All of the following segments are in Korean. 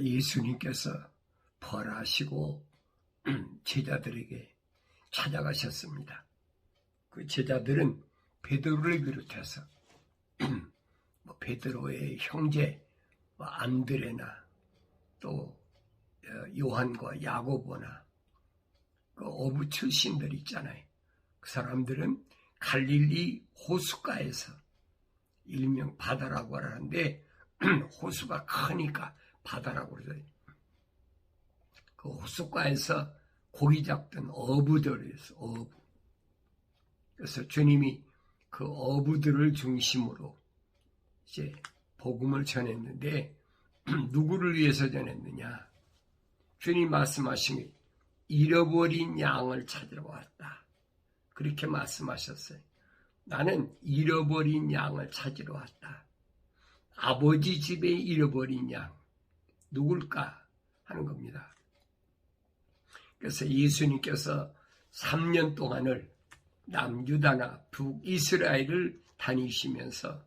예수님께서 벌하시고 제자들에게 찾아가셨습니다. 그 제자들은 베드로를 비롯해서 베드로의 형제 안드레나 또 요한과 야고보나 그 어부 출신들 있잖아요. 그 사람들은 갈릴리 호숫가에서 일명 바다라고 하는데 호수가 크니까 바다라고 그러죠. 그 호숫가에서 고기 잡던 어부들이었어. 어부. 그래서 주님이 그 어부들을 중심으로 이제 복음을 전했는데 누구를 위해서 전했느냐? 주님 말씀하신 게 잃어버린 양을 찾으러 왔다. 그렇게 말씀하셨어요. 나는 잃어버린 양을 찾으러 왔다. 아버지 집에 잃어버린 양 누굴까 하는 겁니다. 그래서 예수님께서 3년 동안을 남유다나 북이스라엘을 다니시면서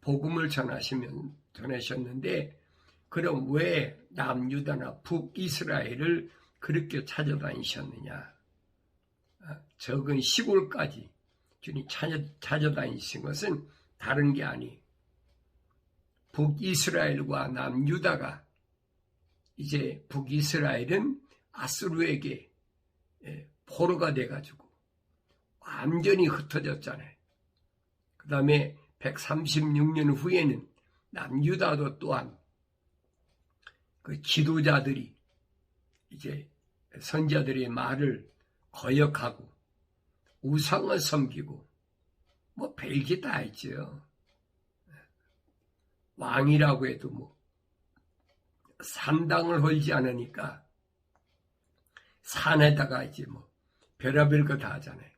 복음을 전하셨는데 그럼 왜 남유다나 북이스라엘을 그렇게 찾아다니셨느냐? 적은 시골까지 주님 찾아다니신 것은 다른 게 아니. 북이스라엘과 남유다가 이제 북이스라엘은 아수르에게 포로가 돼가지고 완전히 흩어졌잖아요. 그 다음에 136년 후에는 남유다도 또한 그 지도자들이 이제 선자들의 말을 거역하고 우상을 섬기고 뭐 별게 다 했죠. 왕이라고 해도 뭐 산당을 헐지 않으니까 산에다가 이제 뭐 별의별 거 다 하잖아요.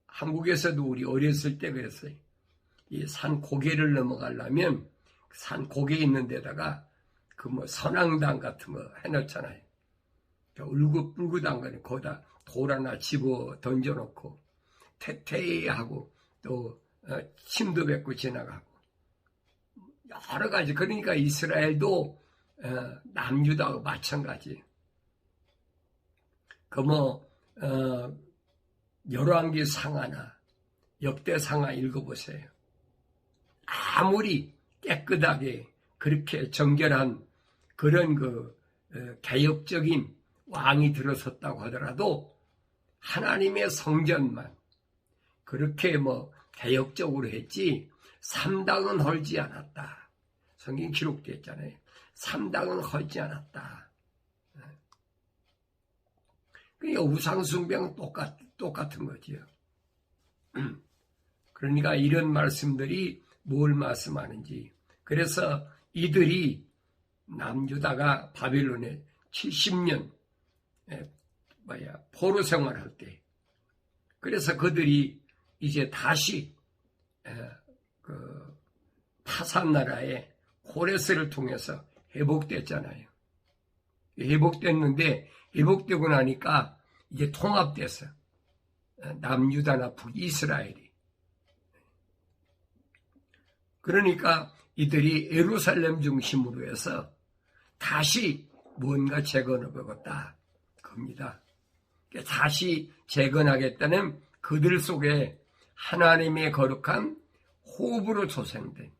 한국에서도 우리 어렸을 때 그랬어요. 이 산 고개를 넘어가려면 산 고개 있는 데다가 그 뭐 선앙당 같은 거 해놓잖아요. 울긋불긋한 거는 거기다 돌 하나 집어 던져놓고 태태하고 또 침도 뱉고 지나가고 여러 가지. 그러니까 이스라엘도 남유다하고 마찬가지. 그 열왕기 상하나 역대상하 읽어보세요. 아무리 깨끗하게 그렇게 정결한 그런 개혁적인 왕이 들어섰다고 하더라도 하나님의 성전만 그렇게 개혁적으로 했지 3당은 헐지 않았다. 성경 기록되어 있잖아요. 3당은 헐지 않았다. 그러니까 우상숭배는 똑같은 거지요. 그러니까 이런 말씀들이 뭘 말씀하는지. 그래서 이들이 남유다가 바벨론에 70년 포로 생활할 때 그래서 그들이 이제 다시 파산 나라의 호레스를 통해서 회복됐잖아요. 회복됐는데 회복되고 나니까 이제 통합됐어. 남유다나 북이스라엘이. 그러니까 이들이 예루살렘 중심으로 해서 다시 뭔가 재건해보겠다 겁니다. 다시 재건하겠다는 그들 속에 하나님의 거룩한 호흡으로 조생된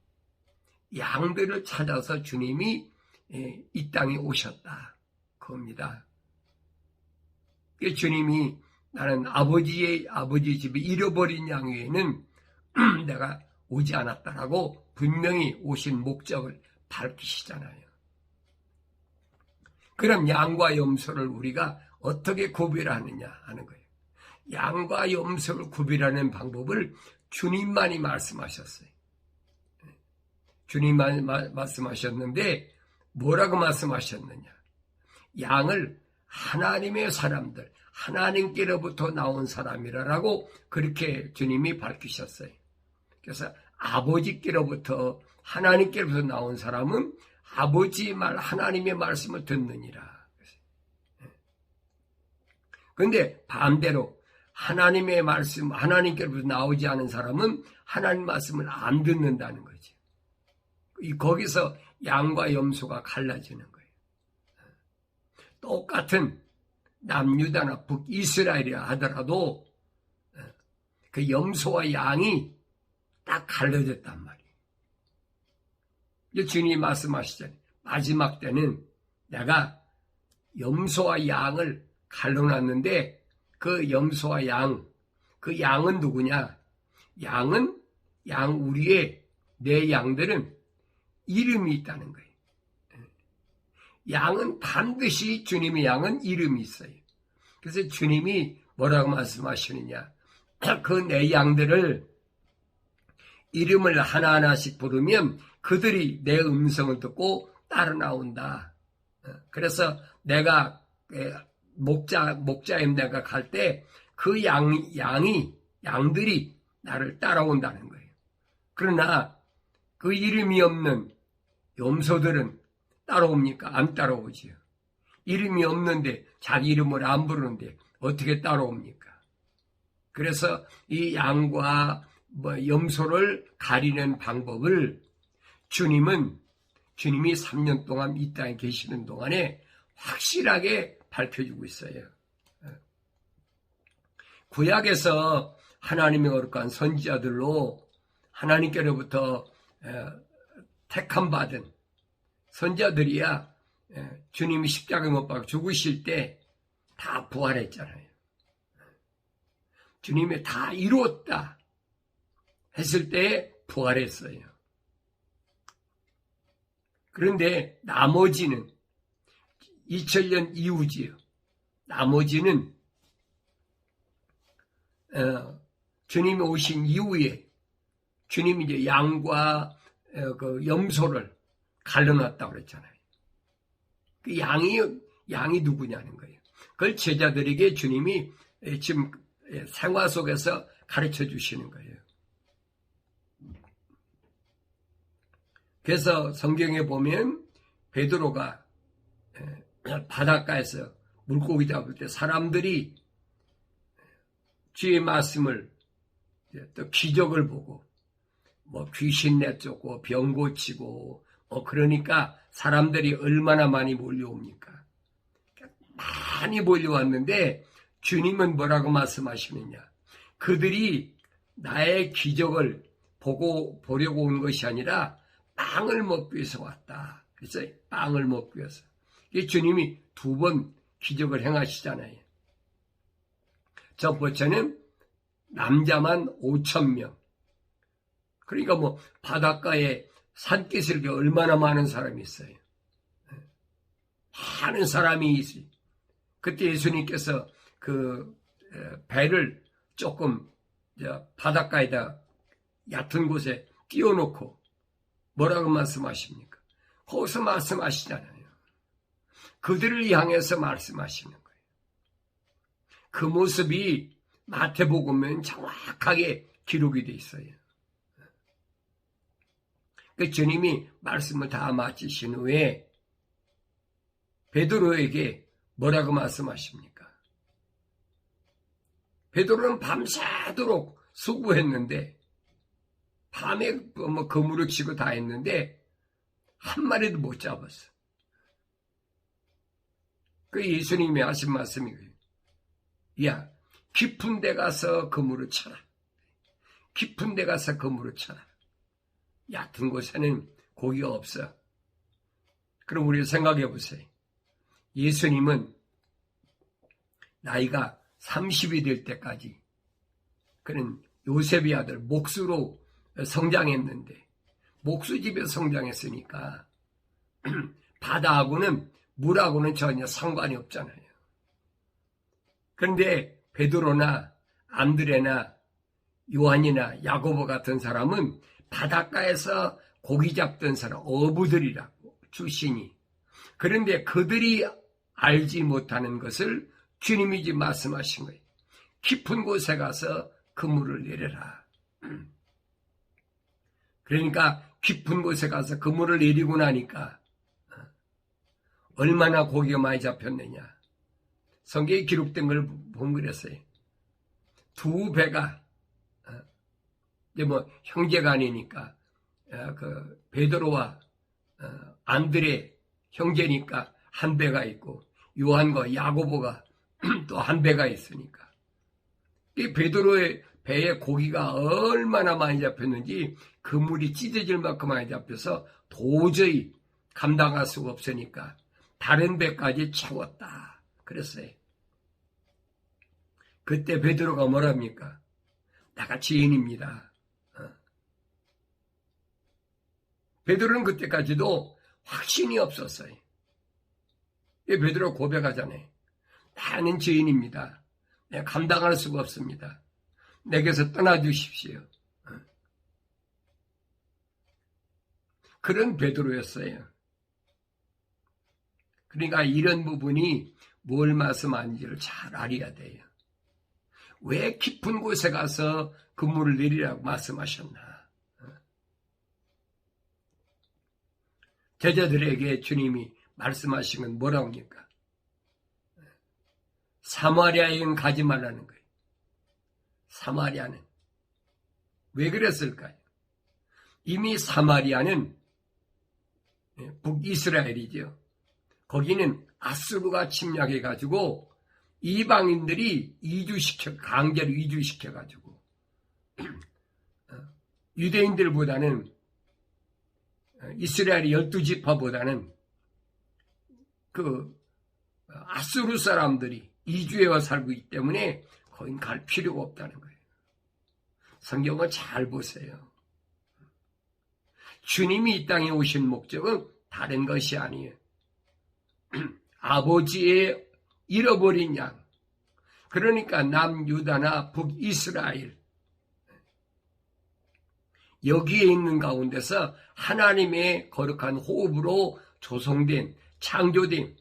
양들을 찾아서 주님이 이 땅에 오셨다 겁니다. 주님이 나는 아버지 집에 잃어버린 양 외에는 내가 오지 않았다라고 분명히 오신 목적을 밝히시잖아요. 그럼 양과 염소를 우리가 어떻게 구별하느냐 하는 거예요. 양과 염소를 구별하는 방법을 주님만이 말씀하셨어요. 주님만이 말씀하셨는데 뭐라고 말씀하셨느냐. 양을 하나님의 사람들, 하나님께로부터 나온 사람이라고 그렇게 주님이 밝히셨어요. 그래서 아버지께로부터 하나님께로부터 나온 사람은 아버지의 말, 하나님의 말씀을 듣느니라. 그런데 반대로 하나님의 말씀, 하나님께로부터 나오지 않은 사람은 하나님 말씀을 안 듣는다는 거지. 거기서 양과 염소가 갈라지는 거예요. 똑같은 남유다나 북이스라엘이라 하더라도 그 염소와 양이 딱 갈라졌단 말이에요. 주님이 말씀하시잖아요. 마지막 때는 내가 염소와 양을 갈라놨는데 그 염소와 양, 그 양은 누구냐? 양은 우리의 내 양들은 이름이 있다는 거예요. 양은 반드시 주님의 양은 이름이 있어요. 그래서 주님이 뭐라고 말씀하시느냐? 그 내 양들을 이름을 하나하나씩 부르면 그들이 내 음성을 듣고 따라 나온다. 그래서 내가 목자임 내가 갈 때 그 양들이 나를 따라온다는 거예요. 그러나 그 이름이 없는 염소들은 따라옵니까? 안 따라오지요. 이름이 없는데 자기 이름을 안 부르는데 어떻게 따라옵니까? 그래서 이 양과 염소를 가리는 방법을 주님이 3년 동안 이 땅에 계시는 동안에 확실하게 밝혀주고 있어요. 구약에서 하나님의 거룩한 선지자들로 하나님께로부터 택함 받은 선지자들이야 주님이 십자가에 못 박혀 죽으실 때 다 부활했잖아요. 주님이 다 이루었다 했을 때 부활했어요. 그런데 나머지는 2000년 이후지요. 나머지는 주님이 오신 이후에 주님이 이제 양과 그 염소를 갈라놨다고 그랬잖아요. 그 양이 누구냐는 거예요. 그걸 제자들에게 주님이 지금 생활 속에서 가르쳐 주시는 거예요. 그래서 성경에 보면 베드로가 바닷가에서 물고기 잡을 때 사람들이 주의 말씀을 또 기적을 보고 귀신 내쫓고 병 고치고 그러니까 사람들이 얼마나 많이 몰려옵니까? 많이 몰려왔는데 주님은 뭐라고 말씀하시느냐? 그들이 나의 기적을 보려고 온 것이 아니라 빵을 먹기 위해서 왔다. 그래서 빵을 먹기 위해서. 주님이 2번 기적을 행하시잖아요. 첫 번째는 남자만 5,000명. 그러니까 바닷가에 산기슭에 얼마나 많은 사람이 있어요. 많은 사람이 있어요. 그때 예수님께서 그 배를 조금 바닷가에다 얕은 곳에 띄워놓고 뭐라고 말씀하십니까? 거기서 말씀하시잖아요. 그들을 향해서 말씀하시는 거예요. 그 모습이 마태복음엔 정확하게 기록이 돼 있어요. 그 주님이 말씀을 다 마치신 후에 베드로에게 뭐라고 말씀하십니까? 베드로는 밤새도록 수고했는데 밤에 그물을 치고 다 했는데 한 마리도 못 잡았어. 그 예수님이 하신 말씀이 거예요. 야, 깊은 데 가서 그물을 쳐라. 깊은 데 가서 그물을 쳐라. 얕은 곳에는 고기가 없어. 그럼 우리 생각해 보세요. 예수님은 나이가 30이 될 때까지 그는 요셉의 아들 목수로 성장했는데 목수집에서 성장했으니까 바다하고는 물하고는 전혀 상관이 없잖아요. 그런데 베드로나 안드레나 요한이나 야고보 같은 사람은 바닷가에서 고기 잡던 사람, 어부들이라고 출신이. 그런데 그들이 알지 못하는 것을 주님이 지금 말씀하신 거예요. 깊은 곳에 가서 그물을 내려라. 그러니까 깊은 곳에 가서 그물을 내리고 나니까 얼마나 고기가 많이 잡혔느냐. 성경에 기록된 걸 본 그랬어요. 2배가 이제 형제가 아니니까 그 베드로와 안드레 형제니까 한 배가 있고 요한과 야고보가 또 한 배가 있으니까 이 베드로의 배에 고기가 얼마나 많이 잡혔는지 그물이 찢어질 만큼 많이 잡혀서 도저히 감당할 수가 없으니까 다른 배까지 채웠다 그랬어요. 그때 베드로가 뭐랍니까? 내가 죄인입니다. 베드로는 그때까지도 확신이 없었어요. 베드로 고백하잖아요. 나는 죄인입니다. 내가 감당할 수가 없습니다. 내게서 떠나주십시오. 그런 베드로였어요. 그러니까 이런 부분이 뭘 말씀하는지를 잘 알아야 돼요. 왜 깊은 곳에 가서 그물을 내리라고 말씀하셨나? 제자들에게 주님이 말씀하신 건 뭐라고 합니까? 사마리아에는 가지 말라는 거예요. 사마리아는. 왜 그랬을까요? 이미 사마리아는 북이스라엘이죠. 거기는 아수르가 침략해가지고 이방인들이 강제로 이주시켜가지고 유대인들보다는 이스라엘의 12지파보다는 그 아수르 사람들이 이주해와 살고 있기 때문에 거긴 갈 필요가 없다는 거예요. 성경을 잘 보세요. 주님이 이 땅에 오신 목적은 다른 것이 아니에요. 아버지의 잃어버린 양, 그러니까 남유다나 북이스라엘, 여기에 있는 가운데서 하나님의 거룩한 호흡으로 조성된, 창조된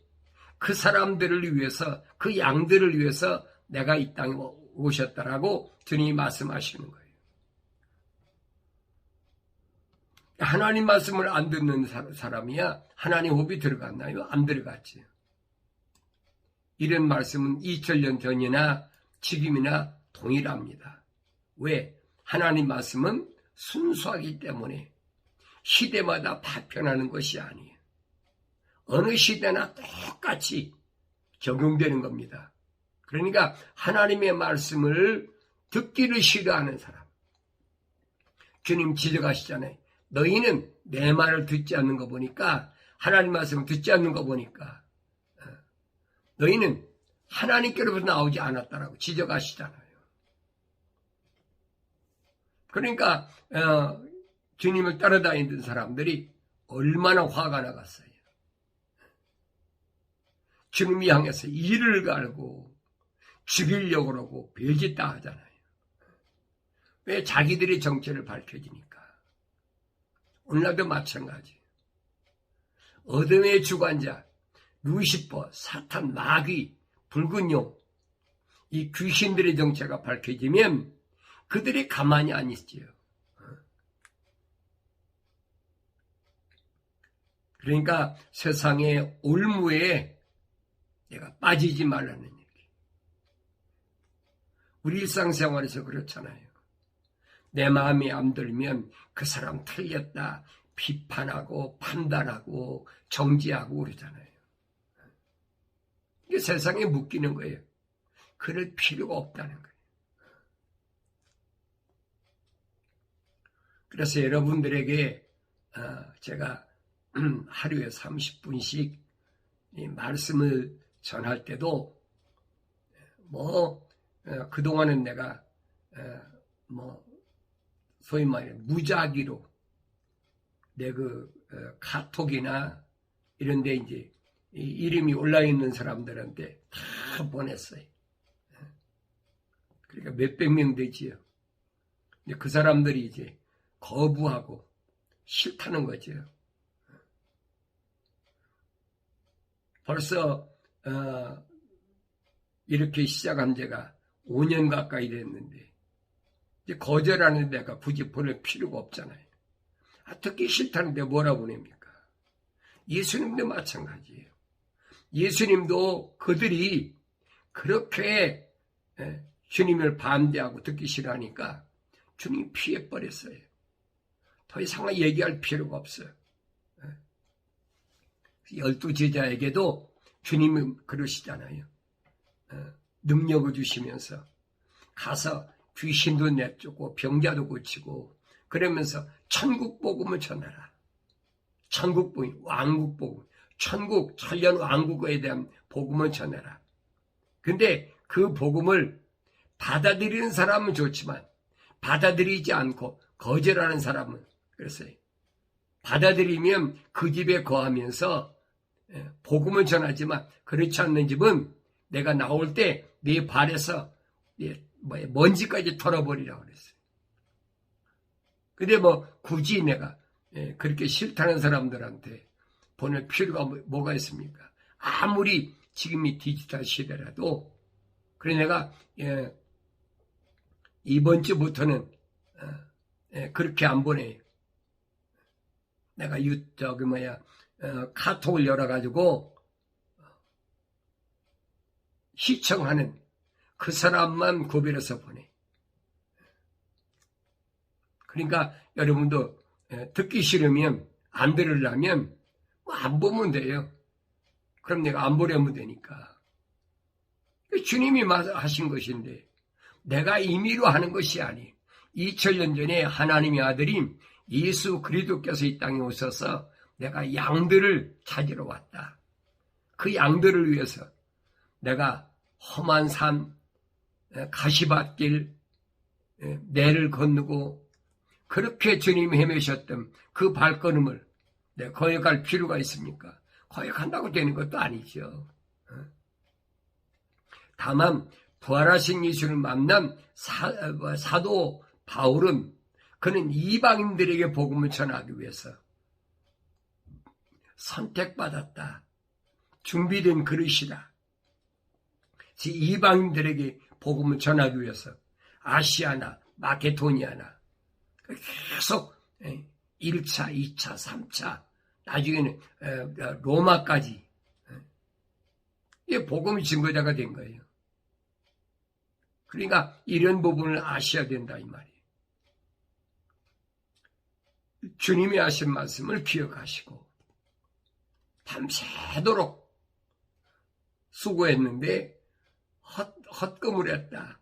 그 사람들을 위해서, 그 양들을 위해서 내가 이 땅에 오셨다라고 주님이 말씀하시는 거예요. 하나님 말씀을 안 듣는 사람이야 하나님 호흡이 들어갔나요? 안 들어갔지. 이런 말씀은 2000년 전이나 지금이나 동일합니다. 왜? 하나님 말씀은 순수하기 때문에 시대마다 파편하는 것이 아니에요. 어느 시대나 똑같이 적용되는 겁니다. 그러니까 하나님의 말씀을 듣기를 싫어하는 사람, 주님 지적하시잖아요. 너희는 내 말을 듣지 않는 거 보니까, 하나님 말씀을 듣지 않는 거 보니까 너희는 하나님께로부터 나오지 않았다라고 지적하시잖아요. 그러니까 주님을 따라다니던 사람들이 얼마나 화가 나갔어요. 주님이 향해서 이를 갈고 죽이려고 그러고 별짓다 하잖아요. 왜? 자기들의 정체를 밝혀지니까. 오늘날도 마찬가지. 어둠의 주관자, 루시퍼, 사탄, 마귀, 붉은 용, 이 귀신들의 정체가 밝혀지면 그들이 가만히 안 있지요. 그러니까 세상의 올무에 내가 빠지지 말라는 얘기. 우리 일상생활에서 그렇잖아요. 내 마음에 안 들면 그 사람 틀렸다 비판하고 판단하고 정지하고 그러잖아요. 이게 세상에 묶이는 거예요. 그럴 필요가 없다는 거예요. 그래서 여러분들에게 제가 하루에 30분씩 말씀을 전할 때도 그동안은 내가 소위 말해 무작위로 내 카톡이나 이런 데 이제 이름이 올라 있는 사람들한테 다 보냈어요. 그러니까 몇백 명 되지요. 근데 그 사람들이 이제 거부하고 싫다는 거죠. 벌써 이렇게 시작한 지가 5년 가까이 됐는데 이제 거절하는 데가 굳이 보낼 필요가 없잖아요. 듣기 싫다는데 뭐라 보냅니까? 예수님도 마찬가지예요. 예수님도 그들이 그렇게 주님을 반대하고 듣기 싫어하니까 주님이 피해버렸어요. 더 이상 얘기할 필요가 없어요. 12 제자에게도 주님은 그러시잖아요. 능력을 주시면서 가서 귀신도 내쫓고 병자도 고치고 그러면서 천국 복음을 전하라. 천국 복음, 왕국 복음, 천국 천년 왕국에 대한 복음을 전하라. 근데 그 복음을 받아들이는 사람은 좋지만 받아들이지 않고 거절하는 사람은 그랬어요. 받아들이면 그 집에 거하면서 복음을 전하지만 그렇지 않는 집은 내가 나올 때 네 발에서 먼지까지 털어버리라고 그랬어요. 근데 굳이 내가 그렇게 싫다는 사람들한테 보낼 필요가 뭐가 있습니까? 아무리 지금이 디지털 시대라도 그래 내가 이번 주부터는 그렇게 안 보내요. 내가 카톡을 열어가지고 시청하는 그 사람만 구별해서 보내. 그러니까 여러분도 듣기 싫으면 안 들으려면 안 보면 돼요. 그럼 내가 안 보려면 되니까. 주님이 하신 것인데 내가 임의로 하는 것이 아니. 2000년 전에 하나님의 아들인 예수 그리스도께서 이 땅에 오셔서 내가 양들을 찾으러 왔다. 그 양들을 위해서 내가 험한 산, 가시밭길, 내를 건너고 그렇게 주님이 헤매셨던 그 발걸음을 내가 거역할 필요가 있습니까? 거역한다고 되는 것도 아니죠. 다만 부활하신 예수를 만난 사도 바울은 그는 이방인들에게 복음을 전하기 위해서 선택받았다. 준비된 그릇이다. 이방인들에게 복음을 전하기 위해서 아시아나 마케도니아나 계속 1차, 2차, 3차 나중에는 로마까지 복음의 증거자가 된 거예요. 그러니까 이런 부분을 아셔야 된다 이 말이에요. 주님이 하신 말씀을 기억하시고 밤새도록 수고했는데 헛금을 했다.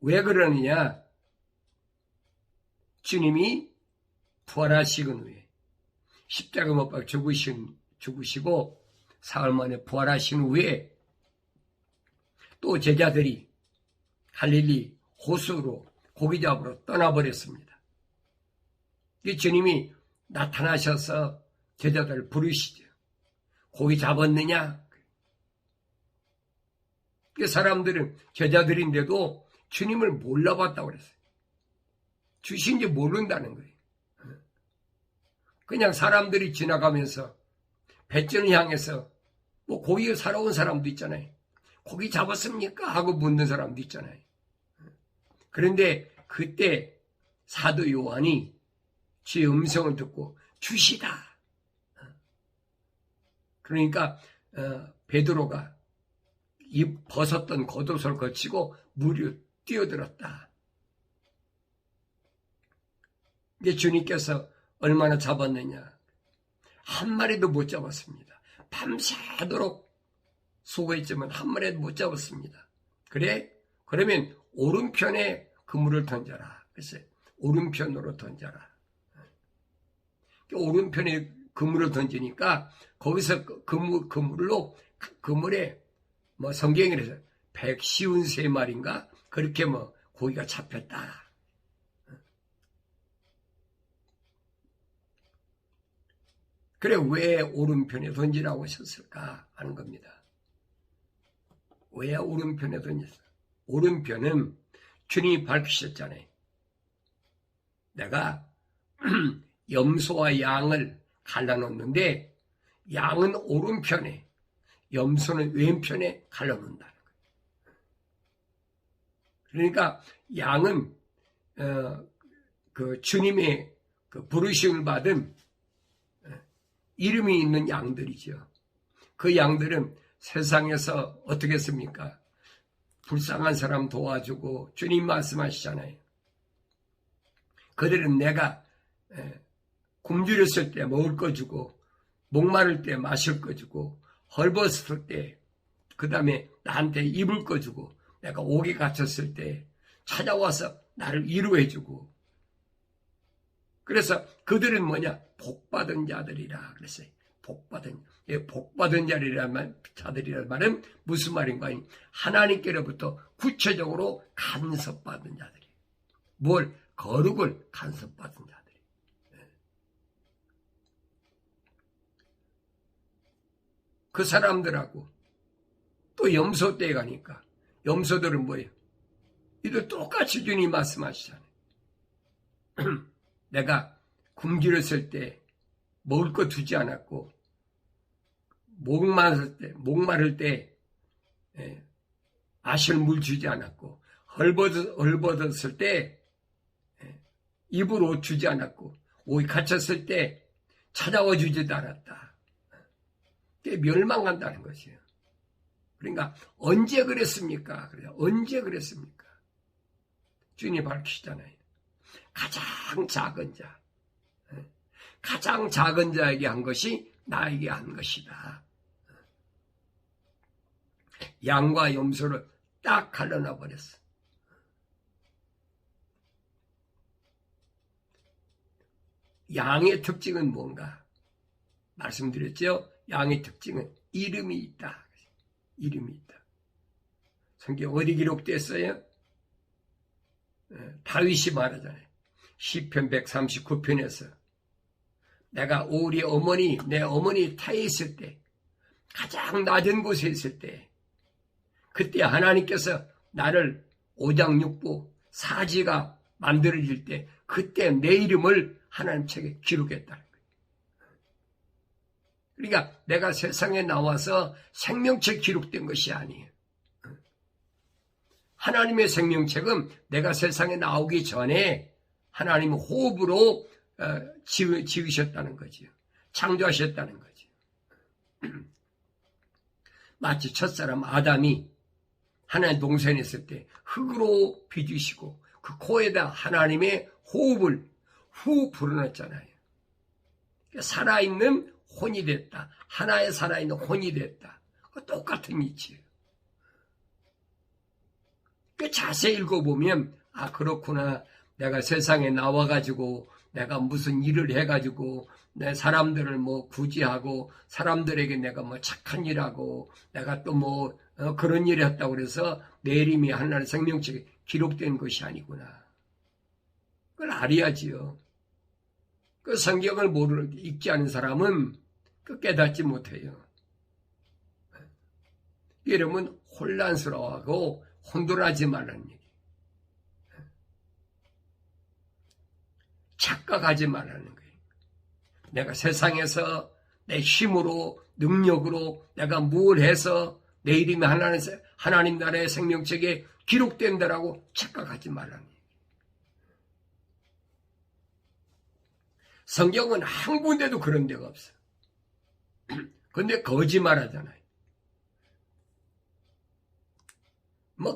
왜 그러느냐? 주님이 부활하시고 후에 십자가 못 박혀 죽으시고 사흘 만에 부활하신 후에 또 제자들이 갈릴리 호수로 고기 잡으러 떠나버렸습니다. 주님이 나타나셔서 제자들을 부르시죠. 고기 잡았느냐? 사람들은 제자들인데도 주님을 몰라봤다고 그랬어요. 주신지 모른다는 거예요. 그냥 사람들이 지나가면서 배전을 향해서 고기 사러 온 사람도 있잖아요. 고기 잡았습니까? 하고 묻는 사람도 있잖아요. 그런데 그때 사도 요한이 주의 음성을 듣고 주시다. 그러니까 베드로가 이 벗었던 겉옷을 거치고 물에 뛰어들었다. 이제 주님께서 얼마나 잡았느냐? 한 마리도 못 잡았습니다. 밤새도록 수고했지만 한 마리도 못 잡았습니다. 그래? 그러면 오른편에 그물을 던져라. 그래서 오른편으로 던져라. 오른편에 그물을 던지니까 거기서 그물에 성경에 그래서 153마리인가 그렇게 고기가 잡혔다. 그래 왜 오른편에 던지라고 하셨을까 하는 겁니다. 왜 오른편에 던졌어? 오른편은 주님이 밝히셨잖아요. 내가 염소와 양을 갈라놓는데 양은 오른편에 염소는 왼편에 갈라놓는다는 거예요. 그러니까 양은 그 주님의 그 부르심을 받은 이름이 있는 양들이죠. 그 양들은 세상에서 어떻게 했습니까? 불쌍한 사람 도와주고 주님 말씀하시잖아요. 그들은 내가 굶주렸을 때 먹을 거 주고, 목마를 때 마실 거 주고, 헐벗을 때, 그 다음에 나한테 입을 거 주고, 내가 옥에 갇혔을 때 찾아와서 나를 위로해 주고. 그래서 그들은 뭐냐? 복받은 자들이라 그랬어요. 복받은 자들이라는 말은 무슨 말인가? 하나님께로부터 구체적으로 간섭받은 자들이. 뭘? 거룩을 간섭받은 자들이. 그 사람들하고 또 염소 때에 가니까 염소들은 뭐예요? 이들 똑같이 주님 말씀하시잖아요. 내가 굶주렸을 때 먹을 거 주지 않았고, 목마를 때 마실 물 주지 않았고, 헐벗었을 때 입을 옷 주지 않았고, 옥에 갇혔을 때 찾아와 주지도 않았다. 멸망한다는 것이에요. 그러니까 언제 그랬습니까? 언제 그랬습니까? 주님이 밝히시잖아요. 가장 작은 자, 가장 작은 자에게 한 것이 나에게 한 것이다. 양과 염소를 딱 갈라놔 버렸어. 양의 특징은 뭔가? 말씀드렸죠? 양의 특징은 이름이 있다. 이름이 있다. 성경 어디 기록됐어요? 다윗이 말하잖아요. 시편 139편에서 내가 우리 내 어머니胎에 있을 때, 가장 낮은 곳에 있을 때, 그때 하나님께서 나를 오장육부 사지가 만들어질 때, 그때 내 이름을 하나님 책에 기록했다는 거예요. 그러니까 내가 세상에 나와서 생명책 기록된 것이 아니에요. 하나님의 생명책은 내가 세상에 나오기 전에 하나님 호흡으로 지으셨다는 거죠. 창조하셨다는 거죠. 마치 첫사람 아담이 하나님 동산에 있을 때 흙으로 빚으시고 그 코에다 하나님의 호흡을 후 불어넣었잖아요. 살아있는 혼이 됐다. 하나의 살아있는 혼이 됐다. 똑같은 이치예요. 자세히 읽어보면 그렇구나. 내가 세상에 나와가지고 내가 무슨 일을 해가지고 내 사람들을 구제하고 사람들에게 내가 착한 일하고 내가 또 그런 일을 했다고 그래서 내 이름이 하나님의 생명책에 기록된 것이 아니구나. 그걸 알아야지요. 그 성경을 읽지 않은 사람은 깨닫지 못해요. 이러면 혼란스러워하고 혼돈하지 말라는 얘기. 착각하지 말라는 거예요. 내가 세상에서 내 힘으로 능력으로 내가 뭘 해서 내 이름이 하나님 나라의 생명책에 기록된다라고 착각하지 말라는 얘기. 성경은 한 군데도 그런 데가 없어요. 근데 거짓말하잖아요.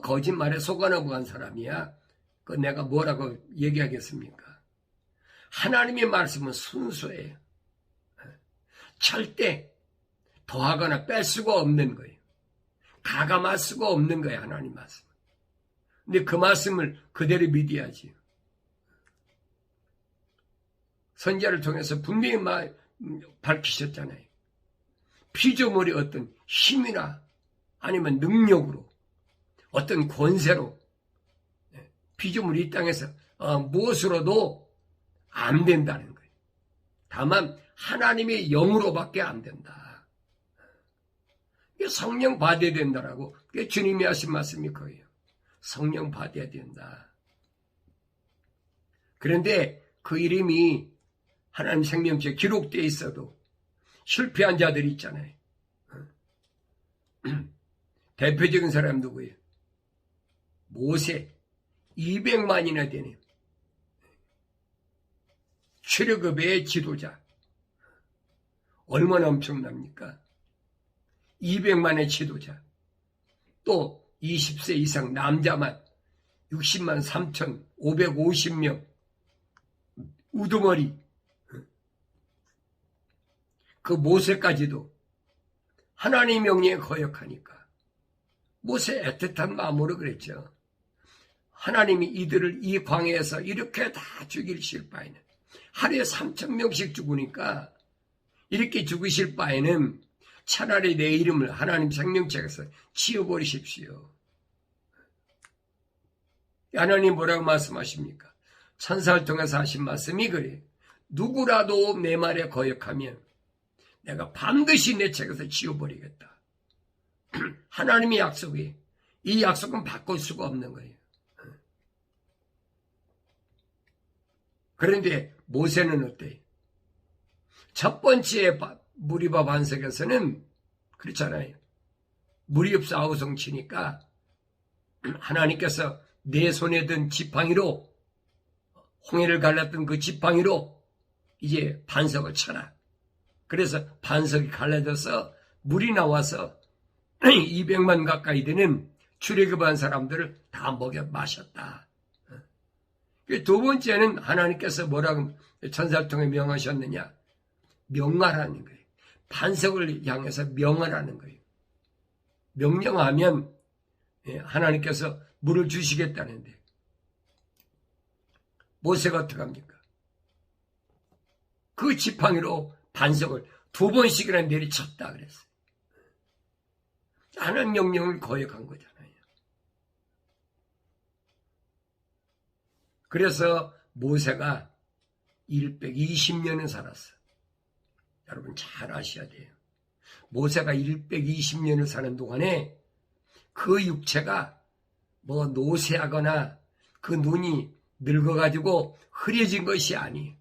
거짓말에 속아 넘어간 사람이야. 내가 뭐라고 얘기하겠습니까? 하나님의 말씀은 순수해요. 절대 더하거나 뺄 수가 없는 거예요. 가감할 수가 없는 거예요, 하나님 말씀. 근데 그 말씀을 그대로 믿어야지. 선지자를 통해서 분명히 밝히셨잖아요. 피조물이 어떤 힘이나 아니면 능력으로 어떤 권세로 피조물이 이 땅에서 무엇으로도 안 된다는 거예요. 다만 하나님의 영으로밖에 안 된다. 성령 받아야 된다라고 주님이 하신 말씀이 거예요. 성령 받아야 된다. 그런데 그 이름이 하나님 생명책에 기록되어 있어도 실패한 자들이 있잖아요. 대표적인 사람 누구예요? 모세. 200만이나 되는 출애굽의 지도자. 얼마나 엄청납니까? 200만의 지도자. 또 20세 이상 남자만 60만 3,550명. 우두머리. 그 모세까지도 하나님 명령에 거역하니까 모세 애틋한 마음으로 그랬죠. 하나님이 이들을 이 광야에서 이렇게 다 죽이실 바에는 하루에 3,000명씩 죽으니까 이렇게 죽으실 바에는 차라리 내 이름을 하나님 생명책에서 지워버리십시오. 하나님 뭐라고 말씀하십니까? 천사를 통해서 하신 말씀이 그래요. 누구라도 내 말에 거역하면 내가 반드시 내 책에서 지워버리겠다. 하나님의 약속이, 이 약속은 바꿀 수가 없는 거예요. 그런데 모세는 어때요? 첫 번째 무리바 반석에서는 그렇잖아요. 물이 없어 아우성 치니까 하나님께서 내 손에 든 지팡이로, 홍해를 갈랐던 그 지팡이로 이제 반석을 쳐라. 그래서 반석이 갈라져서 물이 나와서 200만 가까이 되는 출애굽한 사람들을 다 먹여 마셨다. 두 번째는 하나님께서 뭐라고 천사를 통해 명하셨느냐? 명하라는 거예요. 반석을 향해서 명하라는 거예요. 명령하면 하나님께서 물을 주시겠다는데 모세가 어떻게 합니까? 그 지팡이로 반석을 2번씩이나 내리쳤다 그랬어요. 하나님 명령을 거역한 거잖아요. 그래서 모세가 120년을 살았어. 여러분 잘 아셔야 돼요. 모세가 120년을 사는 동안에 그 육체가 뭐 노쇠하거나 그 눈이 늙어가지고 흐려진 것이 아니에요.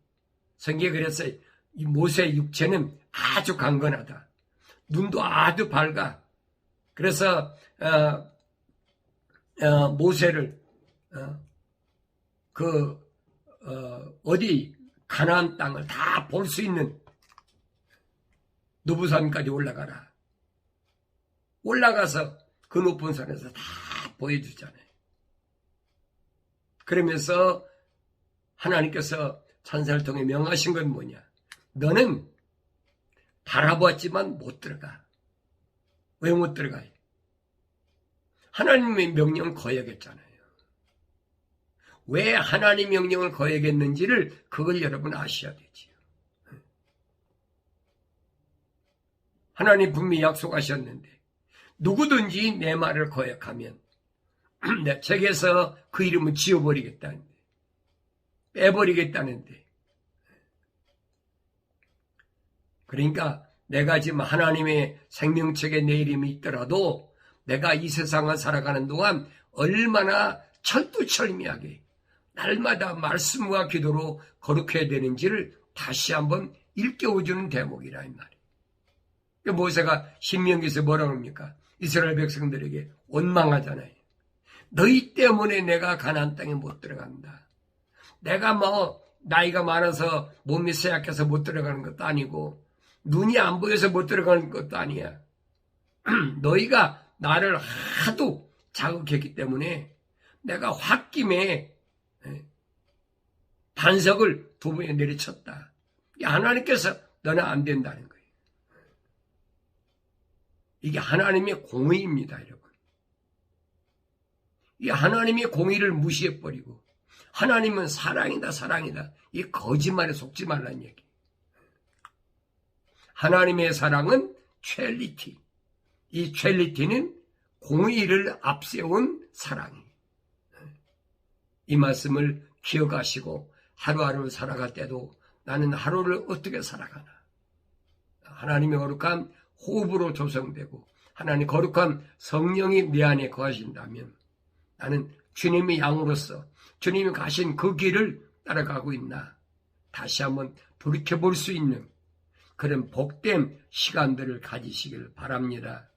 성경에 그랬어요. 이 모세의 육체는 아주 강건하다. 눈도 아주 밝아. 그래서 모세를 어디 가나안 땅을 다 볼 수 있는 누부산까지 올라가라. 올라가서 그 높은 산에서 다 보여주잖아요. 그러면서 하나님께서 천사를 통해 명하신 건 뭐냐? 너는 바라보았지만 못 들어가. 왜 못 들어가요? 하나님의 명령을 거역했잖아요. 왜 하나님 명령을 거역했는지를 그걸 여러분 아셔야 되지요. 하나님 분명히 약속하셨는데 누구든지 내 말을 거역하면 내 책에서 그 이름을 지워버리겠다는데, 빼버리겠다는데. 그러니까 내가 지금 하나님의 생명책에 내 이름이 있더라도 내가 이 세상을 살아가는 동안 얼마나 철두철미하게 날마다 말씀과 기도로 거룩해야 되는지를 다시 한번 일깨워주는 대목이라 이 말이에요. 모세가 신명기에서 뭐라고 합니까? 이스라엘 백성들에게 원망하잖아요. 너희 때문에 내가 가나안 땅에 못 들어간다. 내가 뭐 나이가 많아서 몸이 쇠약해서 못 들어가는 것도 아니고 눈이 안 보여서 못 들어가는 것도 아니야. 너희가 나를 하도 자극했기 때문에 내가 홧김에 반석을 2번에 내리쳤다. 하나님께서 너는 안 된다는 거예요. 이게 하나님의 공의입니다, 여러분. 이 하나님의 공의를 무시해버리고 하나님은 사랑이다, 사랑이다. 이 거짓말에 속지 말라는 얘기. 하나님의 사랑은 첼리티. 이 첼리티는 공의를 앞세운 사랑이에요. 이 말씀을 기억하시고 하루하루 살아갈 때도 나는 하루를 어떻게 살아가나. 하나님의 거룩한 호흡으로 조성되고 하나님 거룩한 성령이 내 안에 거하신다면 나는 주님의 양으로서 주님이 가신 그 길을 따라가고 있나 다시 한번 돌이켜볼 수 있는 그런 복된 시간들을 가지시길 바랍니다.